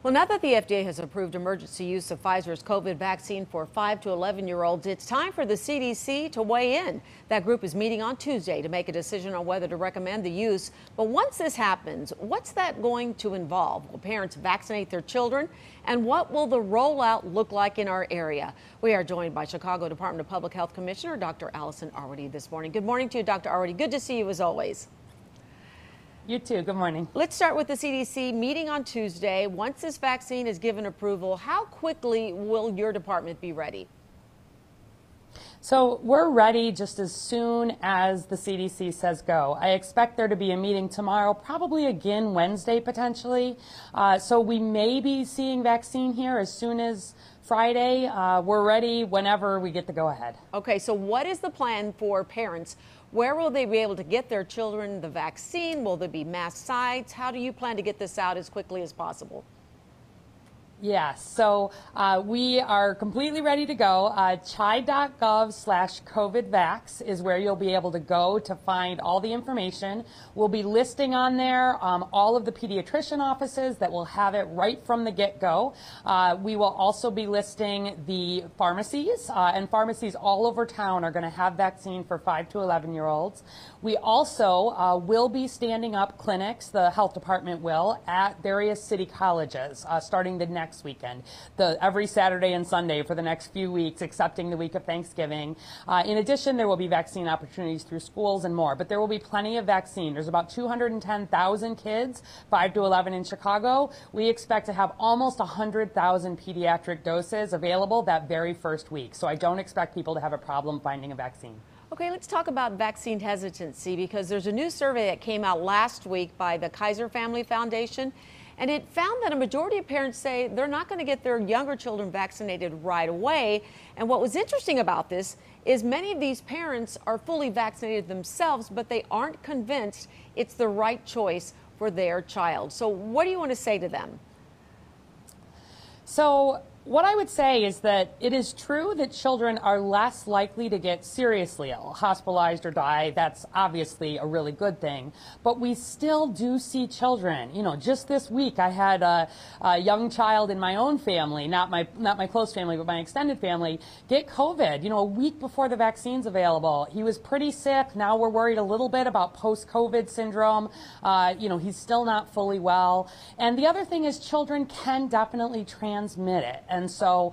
Well, now that the FDA has approved emergency use of Pfizer's COVID vaccine for 5 to 11-year-olds, it's time for the CDC to weigh in. That group is meeting on Tuesday to make a decision on whether to recommend the use. But once this happens, what's that going to involve? Will parents vaccinate their children? And what will the rollout look like in our area? We are joined by Chicago Department of Public Health Commissioner Dr. Allison Arwady this morning. Good morning to you, Dr. Arwady. Good to see you as always. You too. Good morning. Let's start with the CDC meeting on Tuesday. Once this vaccine is given approval, how quickly will your department be ready? So we're ready just as soon as the CDC says go. I expect there to be a meeting tomorrow, probably again Wednesday potentially. So we may be seeing vaccine here as soon as Friday. We're ready whenever we get the go ahead. Okay, so what is the plan for parents? Where will they be able to get their children the vaccine? Will there be mass sites? How do you plan to get this out as quickly as possible? Yes, so we are completely ready to go. chai.gov/COVIDVax is where you'll be able to go to find all the information. We'll be listing on there all of the pediatrician offices that will have it right from the get-go. We will also be listing the pharmacies, and pharmacies all over town are going to have vaccine for 5 to 11-year-olds. We also will be standing up clinics, the health department will, at various city colleges starting the next weekend, every Saturday and Sunday for the next few weeks, excepting the week of Thanksgiving. In addition, there will be vaccine opportunities through schools and more, but there will be plenty of vaccine. There's about 210,000 kids, 5 to 11 in Chicago. We expect to have almost 100,000 pediatric doses available that very first week, so I don't expect people to have a problem finding a vaccine. Okay, let's talk about vaccine hesitancy, because there's a new survey that came out last week by the Kaiser Family Foundation. And it found that a majority of parents say they're not going to get their younger children vaccinated right away. And what was interesting about this is many of these parents are fully vaccinated themselves, but they aren't convinced it's the right choice for their child. So what do you want to say to them? So what I would say is that it is true that children are less likely to get seriously ill, hospitalized or die. That's obviously a really good thing. But we still do see children. You know, just this week I had a young child in my own family, not my close family, but my extended family, get COVID, you know, a week before the vaccine's available. He was pretty sick. Now we're worried a little bit about post-COVID syndrome. You know, he's still not fully well. And the other thing is children can definitely transmit it. And so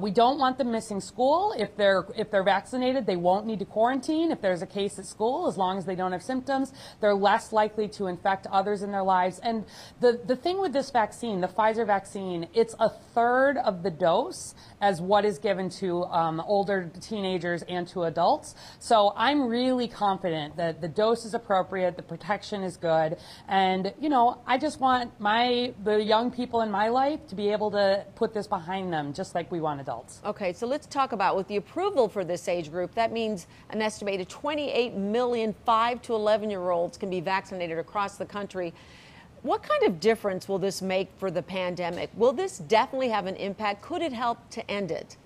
we don't want them missing school. If they're vaccinated, they won't need to quarantine if there's a case at school, as long as they don't have symptoms. They're less likely to infect others in their lives. And the thing with this vaccine, the Pfizer vaccine, it's a third of the dose as what is given to older teenagers and to adults. So I'm really confident that the dose is appropriate, the protection is good, and you know, I just want the young people in my life to be able to put this behind them, just like we want adults. Okay, so let's talk about, with the approval for this age group, that means an estimated 28 million 5 to 11-year-olds can be vaccinated across the country. What kind of difference will this make for the pandemic? Will this definitely have an impact? Could it help to end it?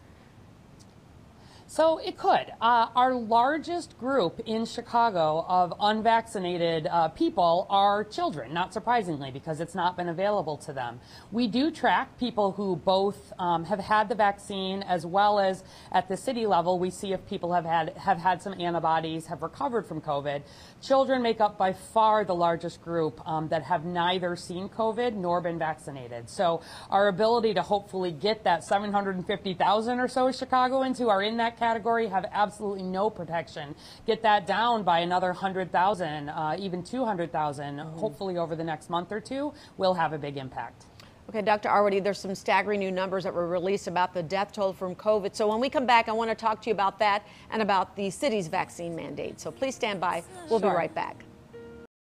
So it could. Our largest group in Chicago of unvaccinated people are children, not surprisingly, because it's not been available to them. We do track people who both have had the vaccine, as well as at the city level, we see if people have had some antibodies, have recovered from COVID. Children make up by far the largest group that have neither seen COVID nor been vaccinated. So our ability to hopefully get that 750,000 or so Chicagoans who are in that category have absolutely no protection. Get that down by another 100,000, even 200,000, hopefully over the next month or two, will have a big impact. Okay, Dr. Arwady, there's some staggering new numbers that were released about the death toll from COVID. So when we come back, I want to talk to you about that and about the city's vaccine mandate. So please stand by. We'll be right back.